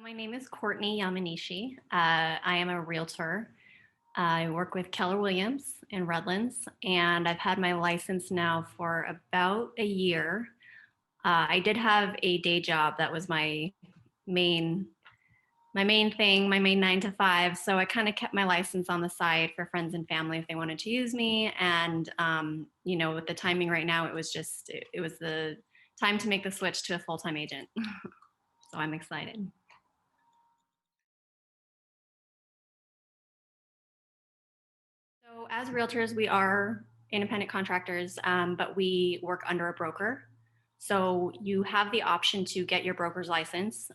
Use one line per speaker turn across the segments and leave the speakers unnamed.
My name is Courtney Yamanishi. I am a realtor. I work with Keller Williams in Redlands, and I've had my license now for about a year. I did have a day job that was main my main thing, my main 9 to 5. So I kind of kept my license on the side for friends and family if they wanted to use me. And with the timing right now, it was the time to make the switch to a full time agent. So I'm excited. So as realtors, we are independent contractors, but we work under a broker. So you have the option to get your broker's license.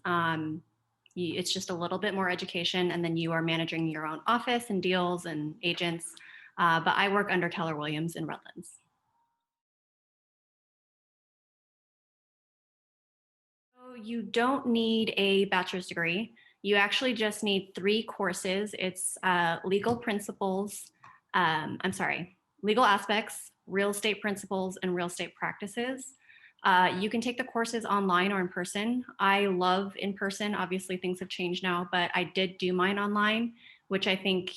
It's just a little bit more education, and then you are managing your own office and deals and agents. But I work under Keller Williams in Redlands. So you don't need a bachelor's degree. You actually just need 3 courses. It's legal principles. I'm sorry, legal aspects, real estate principles, and real estate practices. You can take the courses online or in person. I love in person. Obviously, things have changed now, but I did do mine online, which I think,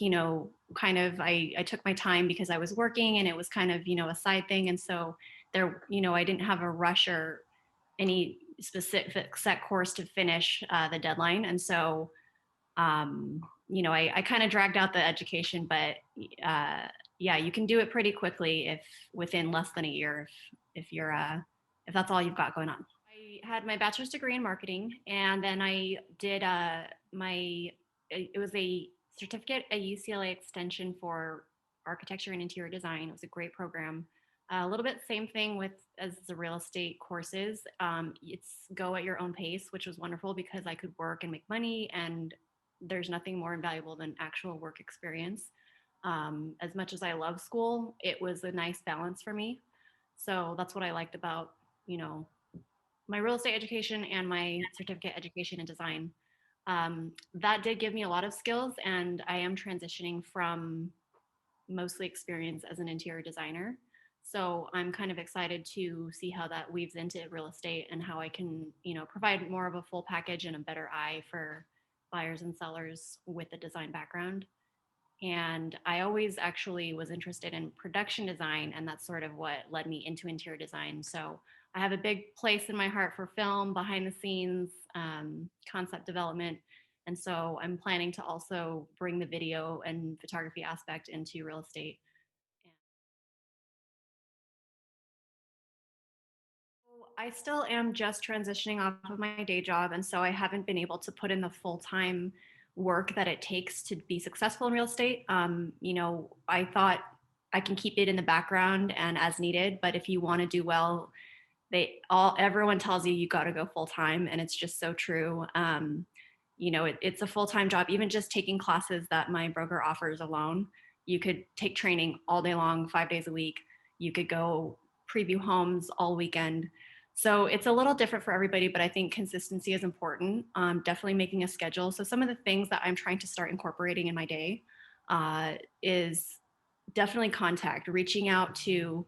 kind of I took my time because I was working and it was kind of, a side thing. And so there, I didn't have a rush or any specific set course to finish the deadline. And so, I kind of dragged out the education, but yeah, you can do it pretty quickly if within less than a year, if that's all you've got going on. I had my bachelor's degree in marketing, and then I did it was a certificate at UCLA extension for architecture and interior design. It was a great program. A little bit same thing with as the real estate courses. It's go at your own pace, which was wonderful because I could work and make money, and there's nothing more invaluable than actual work experience. As much as I love school, it was a nice balance for me. So that's what I liked about, you know, my real estate education and my certificate education in design. That did give me a lot of skills, and I am transitioning from mostly experience as an interior designer. So I'm kind of excited to see how that weaves into real estate and how I can, provide more of a full package and a better eye for buyers and sellers with the design background. And I always actually was interested in production design, and that's sort of what led me into interior design. So I have a big place in my heart for film, behind the scenes, concept development. And so I'm planning to also bring the video and photography aspect into real estate. I still am just transitioning off of my day job. And so I haven't been able to put in the full time work that it takes to be successful in real estate. I thought I can keep it in the background and as needed, but if you want to do well, everyone tells you got to go full time, and it's just so true. It's a full time job. Even just taking classes that my broker offers alone, you could take training all day long, 5 days a week. You could go preview homes all weekend. So it's a little different for everybody, but I think consistency is important. Definitely making a schedule. So some of the things that I'm trying to start incorporating in my day is definitely reaching out to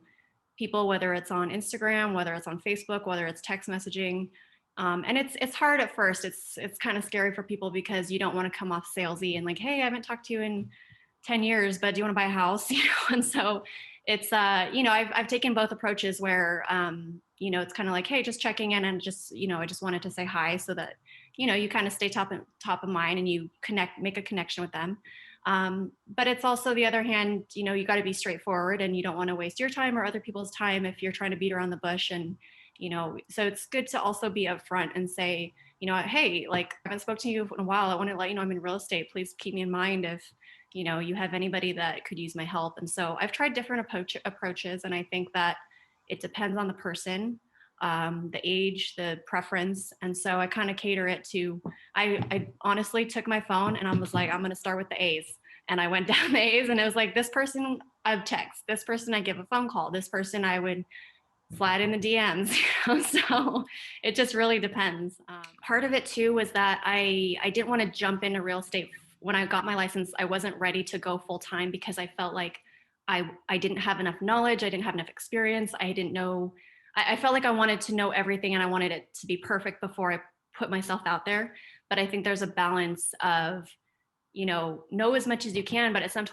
people, whether it's on Instagram, whether it's on Facebook, whether it's text messaging. And it's hard at first. It's kind of scary for people because you don't want to come off salesy and like, hey, I haven't talked to you in 10 years, but do you want to buy a house? And so it's I've taken both approaches where it's kind of like, hey, just checking in, and just, I just wanted to say hi so that, you kind of stay top of mind and you make a connection with them. But it's also the other hand, you got to be straightforward, and you don't want to waste your time or other people's time if you're trying to beat around the bush. And, so it's good to also be upfront and say, hey, like, I haven't spoken to you in a while. I want to let you know I'm in real estate. Please keep me in mind if, you have anybody that could use my help. And so I've tried different approaches, and I think that it depends on the person, the age, the preference. And so I kind of cater it to, I honestly took my phone and I was like, I'm going to start with the A's. And I went down the A's, and it was like, this person I've text, this person I give a phone call, this person I would slide in the DMs. So it just really depends. Part of it too was that I didn't want to jump into real estate. When I got my license, I wasn't ready to go full time because I felt like I didn't have enough knowledge. I didn't have enough experience. I didn't know, I felt like I wanted to know everything, and I wanted it to be perfect before I put myself out there. But I think there's a balance of, know as much as you can, but at some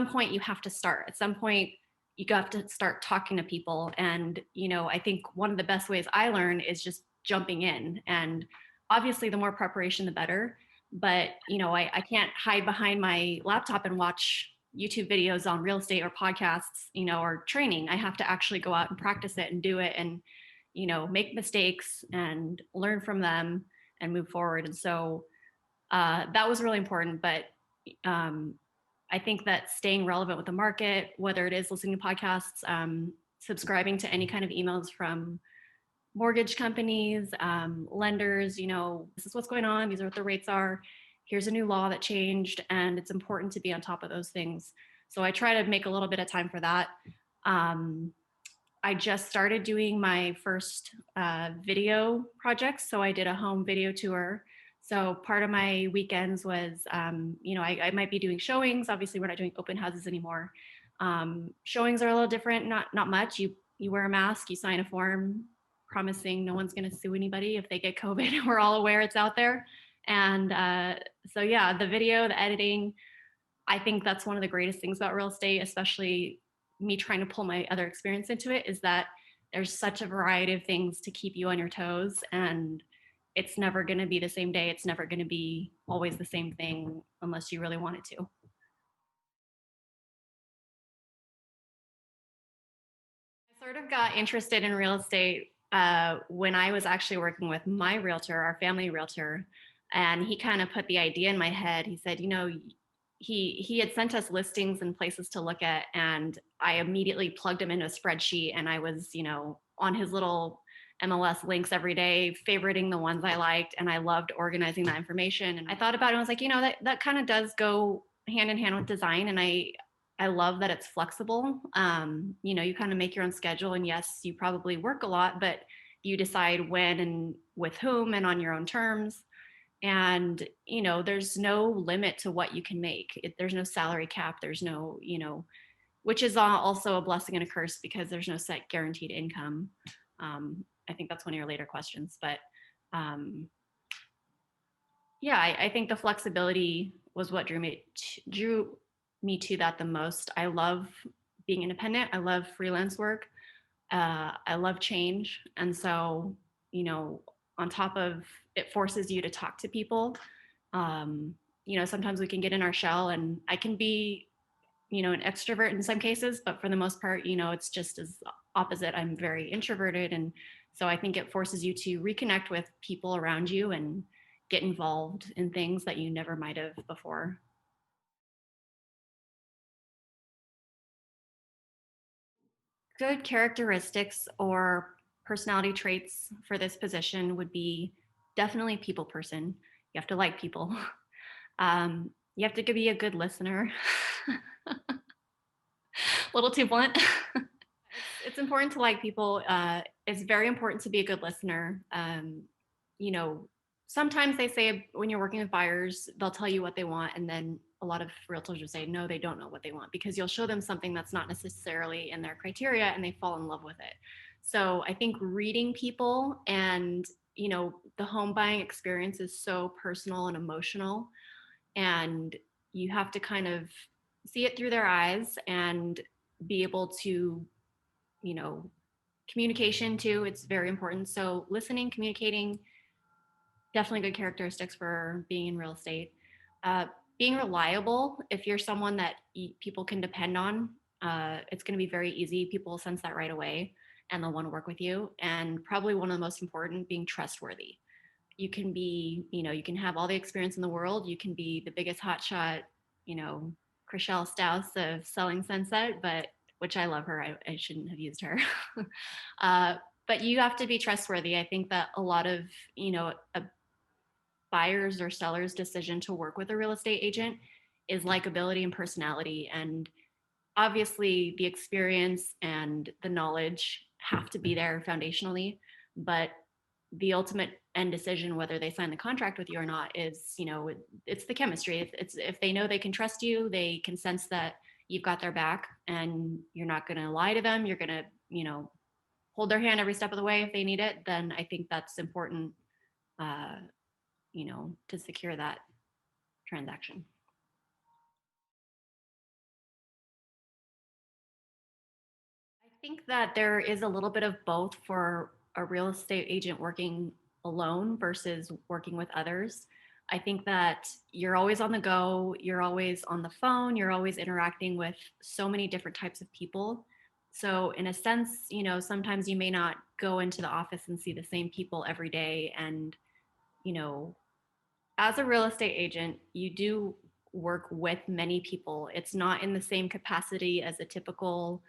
point you have to start. At some point you have to start talking to people. And, I think one of the best ways I learn is just jumping in. And obviously the more preparation, the better. But, I can't hide behind my laptop and watch YouTube videos on real estate or podcasts, or training. I have to actually go out and practice it and do it and, make mistakes and learn from them and move forward. And so that was really important. But um, I think that staying relevant with the market, whether it is listening to podcasts, subscribing to any kind of emails from mortgage companies, lenders, this is what's going on. These are what the rates are. Here's a new law that changed, and it's important to be on top of those things. So I try to make a little bit of time for that. Um, I just started doing my first video projects. So I did a home video tour. So part of my weekends was, I might be doing showings. Obviously, we're not doing open houses anymore. Showings are a little different. Not much. You wear a mask. You sign a form promising no one's going to sue anybody if they get COVID. We're all aware it's out there. And so yeah, the video, the editing. I think that's one of the greatest things about real estate, especially me trying to pull my other experience into it, is that there's such a variety of things to keep you on your toes, and it's never going to be the same day. It's never going to be always the same thing unless you really want it to. I sort of got interested in real estate when I was actually working with my realtor, our family realtor, and he kind of put the idea in my head. He said, he had sent us listings and places to look at, and I immediately plugged them into a spreadsheet, and I was, on his little MLS links every day, favoriting the ones I liked, and I loved organizing that information. And I thought about it, and I was like, that kind of does go hand in hand with design, and I love that it's flexible. You kind of make your own schedule, and yes, you probably work a lot, but you decide when and with whom and on your own terms. And there's no limit to what you can make. There's no salary cap. There's no, which is also a blessing and a curse because there's no set guaranteed income. I think that's one of your later questions, but yeah, I think the flexibility was what drew me to that the most. I love being independent. I love freelance work. I love change, and so on top of it forces you to talk to people. Sometimes we can get in our shell, and I can be an extrovert in some cases, but for the most part, it's just as opposite. I'm very introverted, and so I think it forces you to reconnect with people around you and get involved in things that you never might have before. Good characteristics or personality traits for this position would be definitely people person. You have to like people. You have to be a good listener. A little too blunt. It's important to like people. It's very important to be a good listener. You know, Sometimes they say when you're working with buyers, they'll tell you what they want, and then a lot of realtors will say no, they don't know what they want because you'll show them something that's not necessarily in their criteria, and they fall in love with it. So I think reading people and the home buying experience is so personal and emotional, and you have to kind of see it through their eyes and be able to you know communication too, it's very important. So listening, communicating, definitely good characteristics for being in real estate. uh, Being reliable, if you're someone that people can depend on, it's going to be very easy. People will sense that right away, and they'll want to work with you. And probably one of the most important, being trustworthy. You can have all the experience in the world, you can be the biggest hotshot, you know Chriselle Staus of Selling Sunset, but which I love her. I shouldn't have used her. uh, but you have to be trustworthy. I think that a lot of a buyer's or seller's decision to work with a real estate agent is likability and personality. And obviously the experience and the knowledge have to be there foundationally, but the ultimate end decision whether they sign the contract with you or not is it's the chemistry. It's if they know they can trust you, they can sense that you've got their back and you're not going to lie to them, you're going to hold their hand every step of the way if they need it, then I think that's important. uh, to secure that transaction. I think that there is a little bit of both for a real estate agent working alone versus working with others. I think that you're always on the go, you're always on the phone, you're always interacting with so many different types of people. So, in a sense, sometimes you may not go into the office and see the same people every day. And, you know, as a real estate agent, you do work with many people. It's not in the same capacity as a typical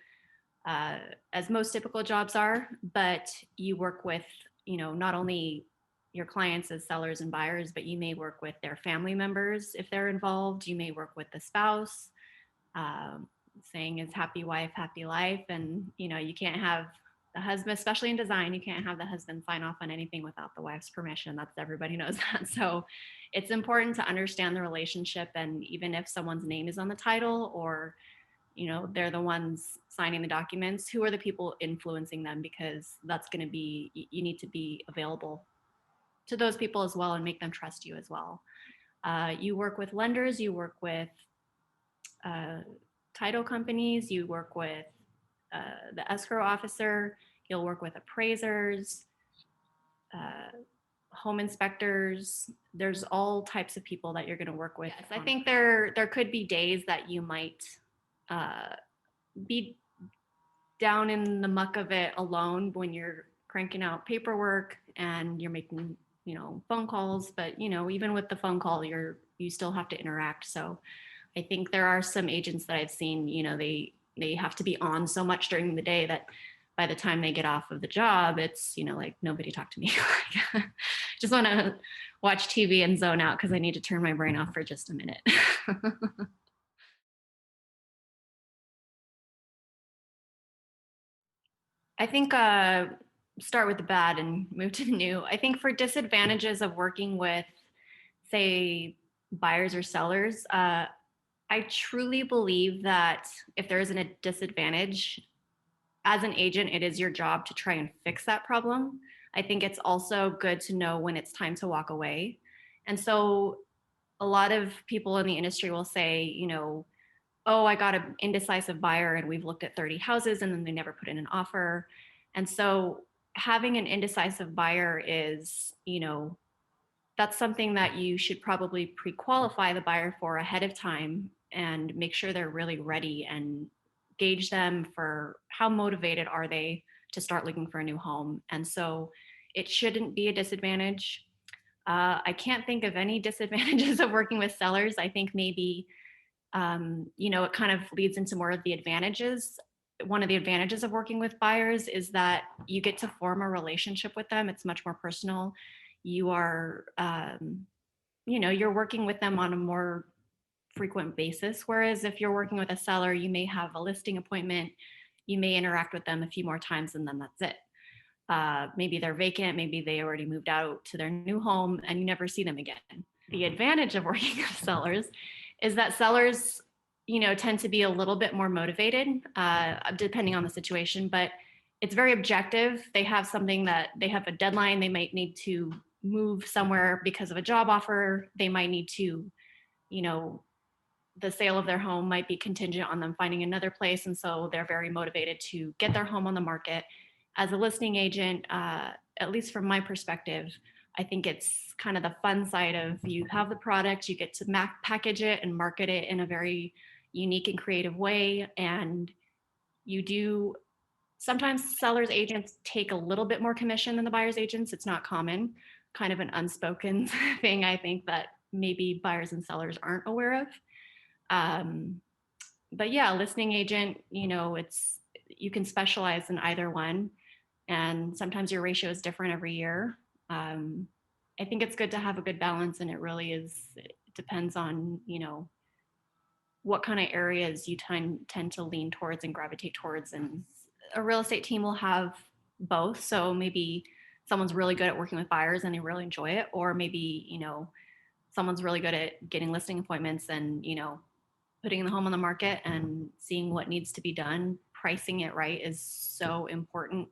uh, as most typical jobs are, but you work with, not only your clients as sellers and buyers, but you may work with their family members if they're involved. You may work with the spouse. Um, Saying is happy wife, happy life. And, you can't have the husband, especially in design, you can't have the husband sign off on anything without the wife's permission. That's everybody knows that. So it's important to understand the relationship. And even if someone's name is on the title or they're the ones signing the documents, who are the people influencing them, because that's going to be, you need to be available to those people as well and make them trust you as well. You work with lenders, you work with uh, title companies, you work with the escrow officer, you'll work with appraisers, uh, home inspectors. There's all types of people that you're going to work with. Yes, I think there could be days that you might uh, be down in the muck of it alone when you're cranking out paperwork and you're making phone calls. But even with the phone call, you still have to interact. So I think there are some agents that I've seen, they have to be on so much during the day that by the time they get off of the job, it's like, nobody talk to me. Just want to watch TV and zone out because I need to turn my brain off for just a minute. I think start with the bad and move to the new. I think for disadvantages of working with, say, buyers or sellers, I truly believe that if there isn't a disadvantage, as an agent, it is your job to try and fix that problem. I think it's also good to know when it's time to walk away. And so a lot of people in the industry will say, oh, I got an indecisive buyer and we've looked at 30 houses and then they never put in an offer. And so having an indecisive buyer is, that's something that you should probably pre-qualify the buyer for ahead of time and make sure they're really ready and gauge them for how motivated are they to start looking for a new home. And so it shouldn't be a disadvantage. I can't think of any disadvantages of working with sellers. I think maybe it kind of leads into more of the advantages. One of the advantages of working with buyers is that you get to form a relationship with them. It's much more personal. You are, you're working with them on a more frequent basis. Whereas if you're working with a seller, you may have a listing appointment, you may interact with them a few more times, and then that's it. Maybe they're vacant, maybe they already moved out to their new home, and you never see them again. The advantage of working with sellers is that sellers, tend to be a little bit more motivated, depending on the situation, but it's very objective. They have something that they have a deadline. They might need to move somewhere because of a job offer. They might need to, you know, the sale of their home might be contingent on them finding another place. And so they're very motivated to get their home on the market. As a listing agent, at least from my perspective, I think it's kind of the fun side of you have the product, you get to package it and market it in a very unique and creative way. And you do sometimes sellers agents take a little bit more commission than the buyer's agents. It's not common, kind of an unspoken thing, I think, that maybe buyers and sellers aren't aware of. Um, but yeah, listing agent, you can specialize in either one. And sometimes your ratio is different every year. Um, I think it's good to have a good balance, and it really is, it depends on, what kind of areas you tend to lean towards and gravitate towards. And a real estate team will have both. So maybe someone's really good at working with buyers and they really enjoy it, or maybe, someone's really good at getting listing appointments and, putting the home on the market and seeing what needs to be done. Pricing it right is so important.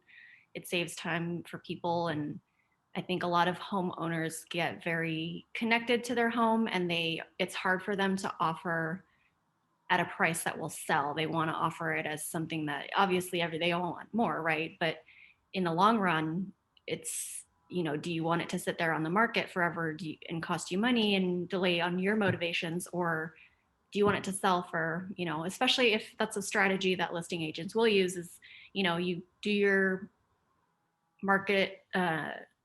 It saves time for people, and I think a lot of homeowners get very connected to their home, and it's hard for them to offer at a price that will sell. They want to offer it as something that obviously they all want more, right? But in the long run, it's, do you want it to sit there on the market forever and cost you money and delay on your motivations, or do you want it to sell for, especially if that's a strategy that listing agents will use, is, you do market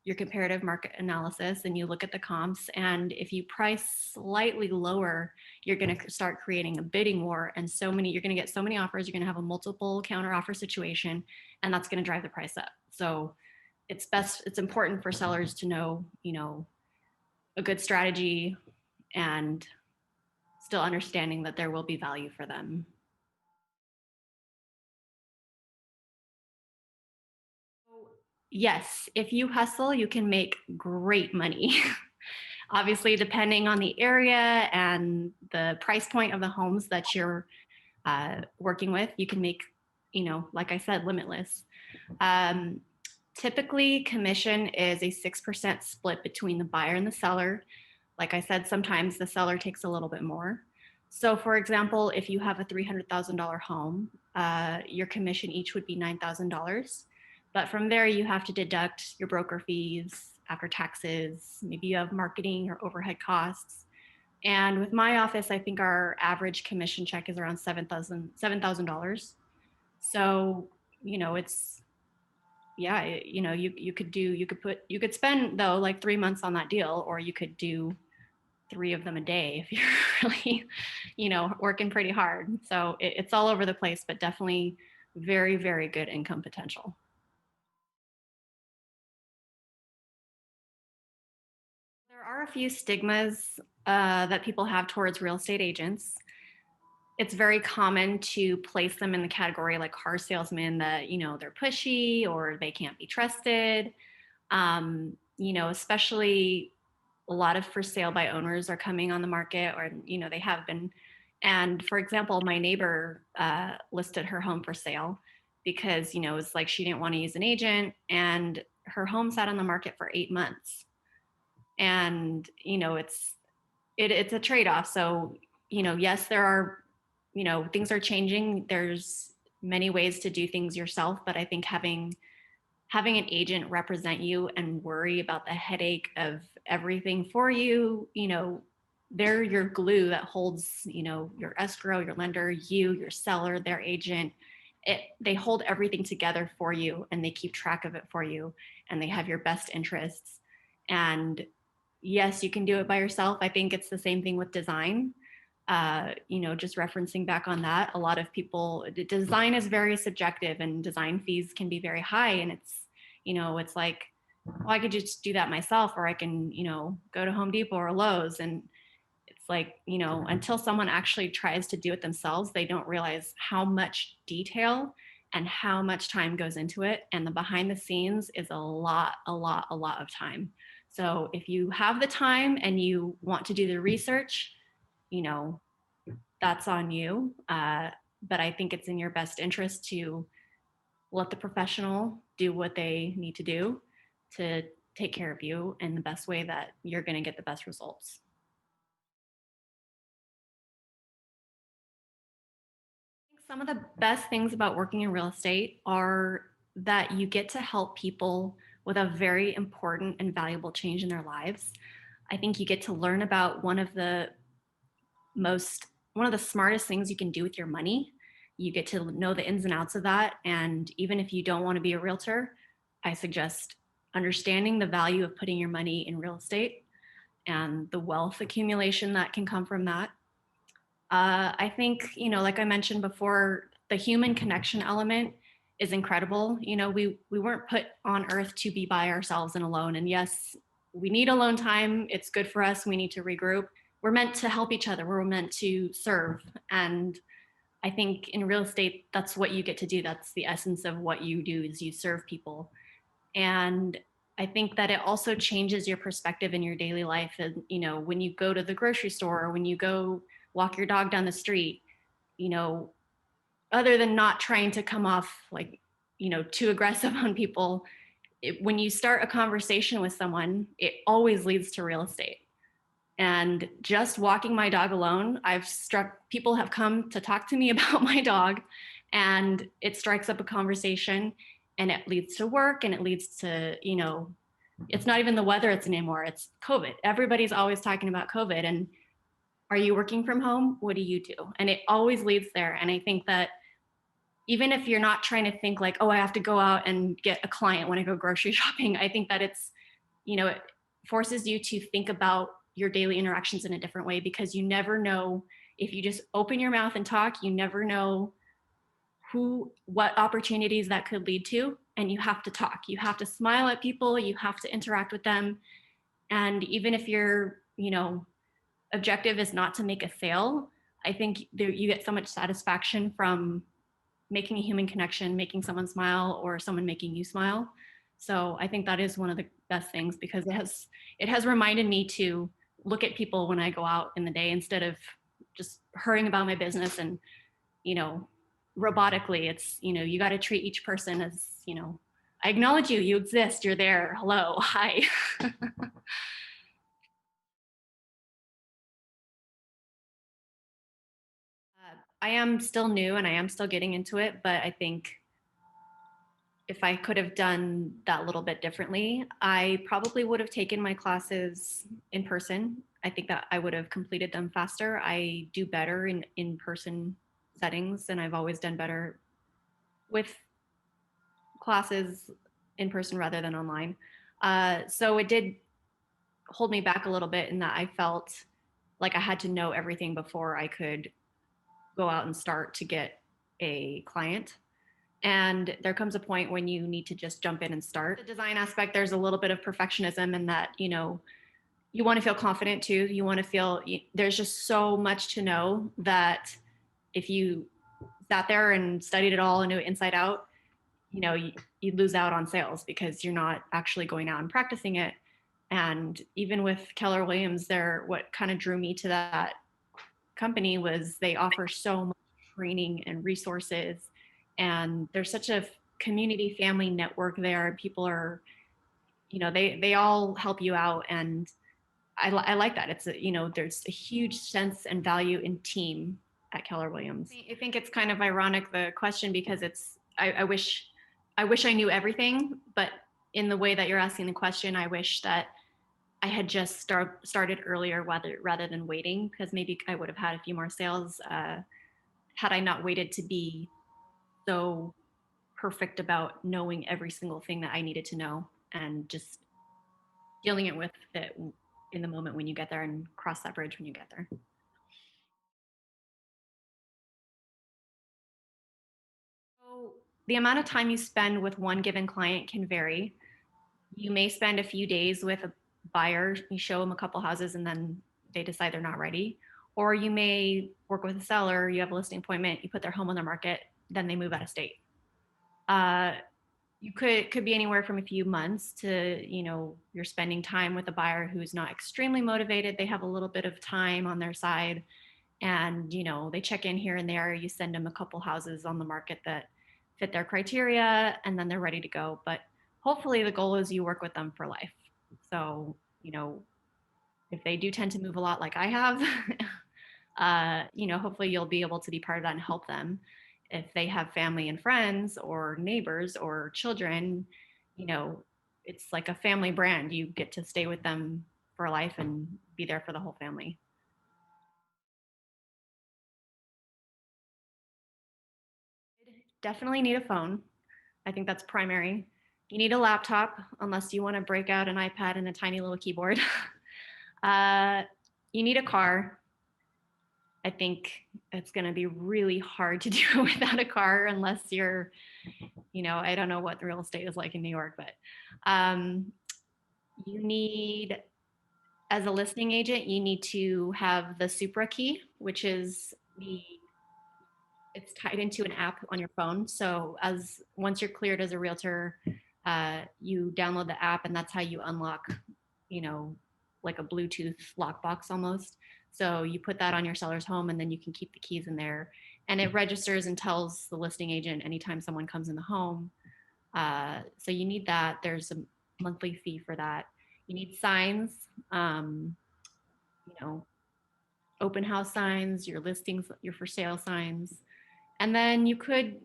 your comparative market analysis, and you look at the comps, and if you price slightly lower, you're going to start creating a bidding war, and you're going to get so many offers, you're going to have a multiple counter offer situation, and that's going to drive the price up. So it's important for sellers to know, a good strategy, and still understanding that there will be value for them. Yes, if you hustle, you can make great money. Obviously, depending on the area and the price point of the homes that you're working with, you can make, like I said, limitless. Um, Typically, commission is a 6% split between the buyer and the seller. Like I said, sometimes the seller takes a little bit more. So, for example, if you have a $300,000 home, your commission each would be $9,000. But from there, you have to deduct your broker fees after taxes. Maybe you have marketing or overhead costs. And with my office, I think our average commission check is around $7,000. So, it's, yeah, you could spend though like 3 months on that deal, or you could do 3 of them a day if you're really, working pretty hard. So it's all over the place, but definitely very, very good income potential. There are a few stigmas that people have towards real estate agents. It's very common to place them in the category like car salesmen, that, they're pushy or they can't be trusted. Especially a lot of for sale by owners are coming on the market, or, they have been. And for example, my neighbor listed her home for sale because, it's like she didn't want to use an agent, and her home sat on the market for 8 months. And, it's a trade-off. So, yes, there are, things are changing. There's many ways to do things yourself, but I think having an agent represent you and worry about the headache of everything for you, they're your glue that holds, your escrow, your lender, your seller, their agent. They hold everything together for you, and they keep track of it for you, and they have your best interests. And yes, you can do it by yourself. I think it's the same thing with design. Just referencing back on that, a lot of people, design is very subjective, and design fees can be very high. And it's like, well, I could just do that myself, or I can, go to Home Depot or Lowe's. And it's like, until someone actually tries to do it themselves, they don't realize how much detail and how much time goes into it. And the behind the scenes is a lot, a lot, a lot of time. So if you have the time and you want to do the research, you know, that's on you. But I think it's in your best interest to let the professional do what they need to do to take care of you in the best way that you're going to get the best results. I think some of the best things about working in real estate are that you get to help people with a very important and valuable change in their lives. I think you get to learn about most one of the smartest things you can do with your money. You get to know the ins and outs of that. And even if you don't want to be a realtor, I suggest understanding the value of putting your money in real estate and the wealth accumulation that can come from that. I think, like I mentioned before, the human connection element is incredible. We weren't put on earth to be by ourselves and alone. And yes, we need alone time. It's good for us. We need to regroup. We're meant to help each other. We're meant to serve. And I think in real estate, that's what you get to do. That's the essence of what you do, is you serve people. And I think that it also changes your perspective in your daily life. And, when you go to the grocery store, or when you go walk your dog down the street, you know, other than not trying to come off like, too aggressive on people, when you start a conversation with someone, it always leads to real estate. And just walking my dog alone, people have come to talk to me about my dog, and it strikes up a conversation, and it leads to work, and it leads to, it's not even the weather it's anymore, it's COVID. Everybody's always talking about COVID. And are you working from home? What do you do? And it always leads there. And I think that even if you're not trying to think like, oh, I have to go out and get a client when I go grocery shopping, I think that it forces you to think about your daily interactions in a different way, because you never know, if you just open your mouth and talk, you never know what opportunities that could lead to. And you have to talk, you have to smile at people, you have to interact with them. And even if your, objective is not to make a sale, I think you get so much satisfaction from making a human connection, making someone smile, or someone making you smile. So I think that is one of the best things, because it has reminded me to look at people when I go out in the day, instead of just hurrying about my business and, you know, robotically. It's, you got to treat each person as, I acknowledge you, you exist, you're there, hello, hi. I am still new and I am still getting into it, but I think if I could have done that little bit differently, I probably would have taken my classes in person. I think that I would have completed them faster. I do better in in-person settings, and I've always done better with classes in person rather than online. So it did hold me back a little bit, in that I felt like I had to know everything before I could go out and start to get a client. And there comes a point when you need to just jump in and start. The design aspect, there's a little bit of perfectionism in that, you want to feel confident too. You want to feel, there's just so much to know that if you sat there and studied it all and knew it inside out, you lose out on sales because you're not actually going out and practicing it. And even with Keller Williams, what kind of drew me to that company was they offer so much training and resources, and there's such a community family network there. People are, they all help you out, and I like that. It's there's a huge sense and value in team at Keller Williams. I think it's kind of ironic, the question, because I wish I knew everything, but in the way that you're asking the question, I wish that I had just started earlier, rather than waiting, because maybe I would have had a few more sales had I not waited to be so perfect about knowing every single thing that I needed to know, and just dealing it with it in the moment when you get there, and cross that bridge when you get there. So the amount of time you spend with one given client can vary. You may spend a few days with a buyer, you show them a couple houses, and then they decide they're not ready. Or you may work with a seller, you have a listing appointment, you put their home on the market, then they move out of state. Uh, you could be anywhere from a few months to, you're spending time with a buyer who's not extremely motivated. They have a little bit of time on their side, and they check in here and there. You send them a couple houses on the market that fit their criteria, and then they're ready to go. But hopefully the goal is you work with them for life. So, if they do tend to move a lot like I have, hopefully you'll be able to be part of that and help them. If they have family and friends or neighbors or children, it's like a family brand. You get to stay with them for life and be there for the whole family. Definitely need a phone. I think that's primary. You need a laptop, unless you want to break out an iPad and a tiny little keyboard. uh, you need a car. I think it's going to be really hard to do without a car, unless you're, I don't know what the real estate is like in New York, but you need, as a listing agent, you need to have the Supra key, which is it's tied into an app on your phone. So once you're cleared as a realtor, you download the app, and that's how you unlock, you know, like a Bluetooth lockbox almost. So you put that on your seller's home, and then you can keep the keys in there, and it registers and tells the listing agent anytime someone comes in the home So you need that. There's a monthly fee for that. You need signs, um, you know, open house signs, your listings, your for sale signs. And then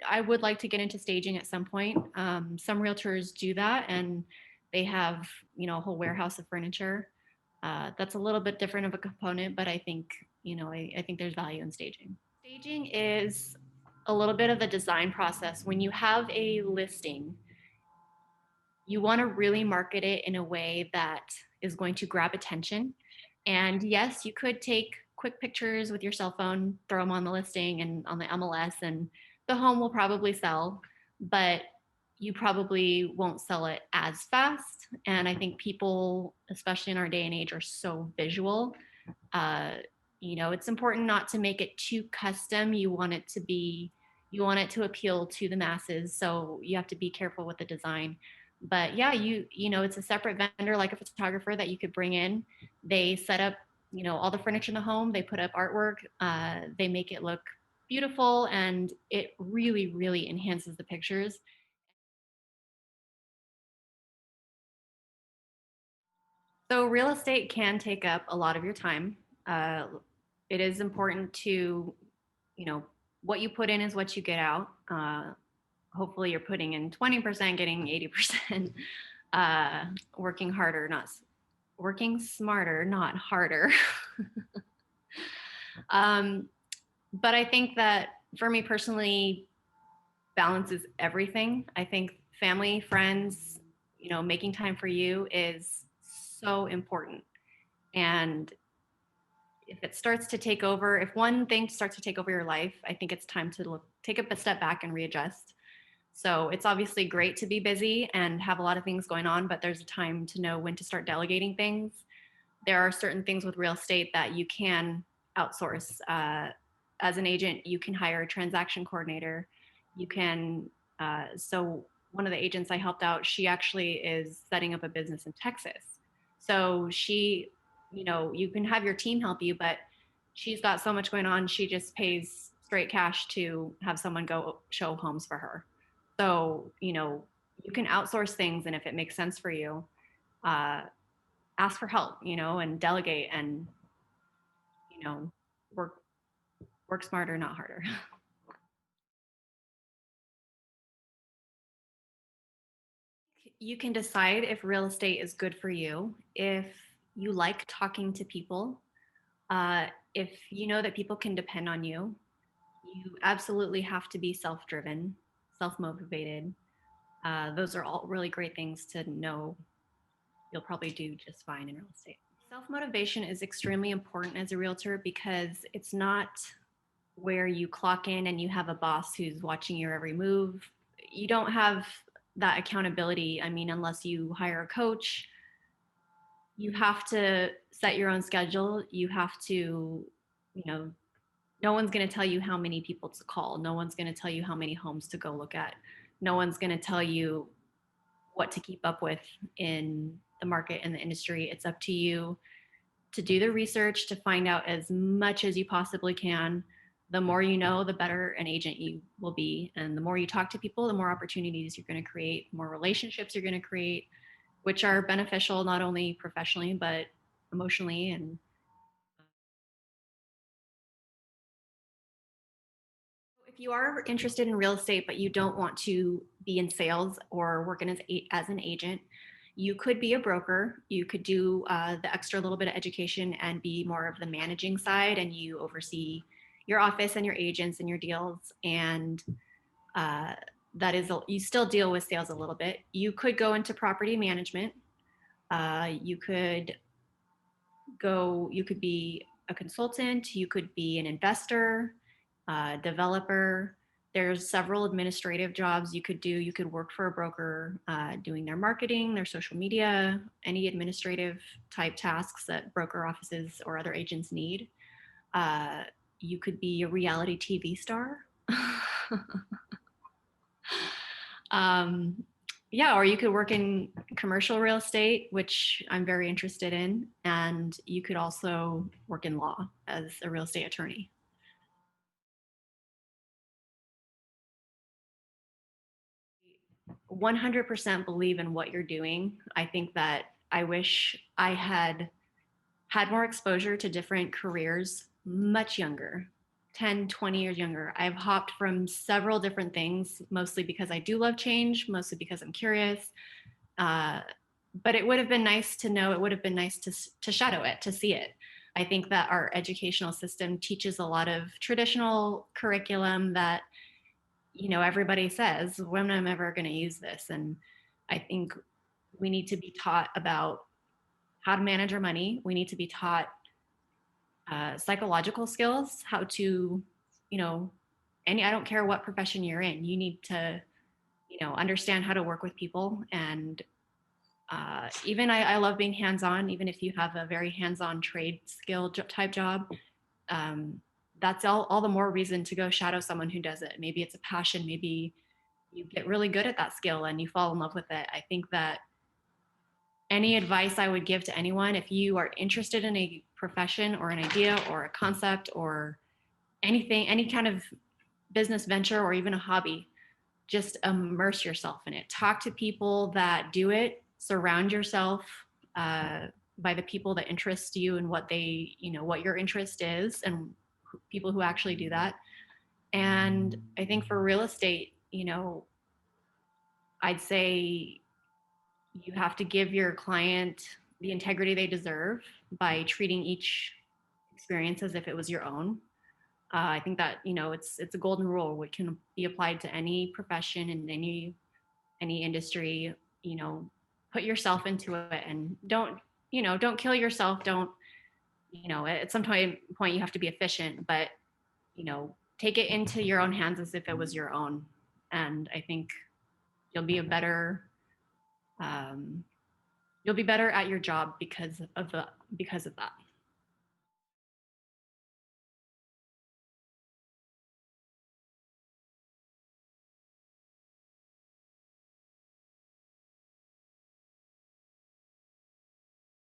I would like to get into staging at some point. Some realtors do that and they have, a whole warehouse of furniture. That's a little bit different of a component, but I think, I think there's value in staging. Staging is a little bit of the design process. When you have a listing, you want to really market it in a way that is going to grab attention. And yes, you could take quick pictures with your cell phone, throw them on the listing and on the MLS, and the home will probably sell, but you probably won't sell it as fast. And I think people, especially in our day and age, are so visual. uh, it's important not to make it too custom. You want it to appeal to the masses. So you have to be careful with the design. But yeah, it's a separate vendor, like a photographer that you could bring in. They set up, all the furniture in the home. They put up artwork. They make it look beautiful, and it really, really enhances the pictures. So real estate can take up a lot of your time. Uh, it is important to, you know, what you put in is what you get out. Hopefully, you're putting in 20%, getting 80%. Uh, working harder, not working smarter, not harder. um, but I think that for me personally, balance is everything. I think family, friends, making time for you is so important. And if it starts to take over, if one thing starts to take over your life, I think it's time to take a step back and readjust. So it's obviously great to be busy and have a lot of things going on, but there's a time to know when to start delegating things. There are certain things with real estate that you can outsource. As an agent, you can hire a transaction coordinator. You can, so one of the agents I helped out, she actually is setting up a business in Texas. So you can have your team help you, but she's got so much going on. She just pays straight cash to have someone go show homes for her. So, you can outsource things, and if it makes sense for you, uh, ask for help, and delegate and, you know, work work smarter, not harder. You can decide if real estate is good for you, if you like talking to people, if you know that people can depend on you. You absolutely have to be self-driven, self-motivated. Those are all really great things to know. You'll probably do just fine in real estate. Self motivation is extremely important as a realtor because it's not where you clock in and you have a boss who's watching your every move. You don't have that accountability. I mean, unless you hire a coach, you have to set your own schedule. You have to, you know, no one's going to tell you how many people to call. No one's going to tell you how many homes to go look at. No one's going to tell you what to keep up with in the market and the industry. It's up to you to do the research, to find out as much as you possibly can. The more you know, the better an agent you will be. And the more you talk to people, the more opportunities you're going to create, more relationships you're going to create, which are beneficial not only professionally, but emotionally. And if you are interested in real estate, but you don't want to be in sales or working as an agent, you could be a broker. You could do the extra little bit of education and be more of the managing side, and you oversee your office and your agents and your deals. And uh, that is, you still deal with sales a little bit. You could go into property management. You could you could be a consultant, you could be an investor, developer. There's several administrative jobs you could do. You could work for a broker doing their marketing, their social media, any administrative type tasks that broker offices or other agents need. Uh, you could be a reality TV star. um, yeah, or you could work in commercial real estate, which I'm very interested in. And you could also work in law as a real estate attorney. 100% believe in what you're doing. I think that I wish I had more exposure to different careers much younger, 10, 20 years younger. I've hopped from several different things, mostly because I do love change, mostly because I'm curious. Uh, but it would have been nice to know, it would have been nice to shadow it, to see it. I think that our educational system teaches a lot of traditional curriculum that, everybody says, when am I ever going to use this? And I think we need to be taught about how to manage our money. We need to be taught psychological skills, how to, you know, I don't care what profession you're in, you need to, understand how to work with people. And even I love being hands-on, even if you have a very hands-on trade skill type job. Um, that's all the more reason to go shadow someone who does it. Maybe it's a passion. Maybe you get really good at that skill and you fall in love with it. I think that any advice I would give to anyone, if you are interested in a profession or an idea or a concept or anything, any kind of business venture or even a hobby, just immerse yourself in it. Talk to people that do it. Surround yourself uh, by the people that interest you and what your interest is, and people who actually do that. And I think for real estate, I'd say you have to give your client the integrity they deserve by treating each experience as if it was your own. I think that it's a golden rule which can be applied to any profession and any industry. Put yourself into it and don't kill yourself. Don't at some point you have to be efficient, but take it into your own hands as if it was your own. And I think you'll be a better um, you'll be better at your job because of that.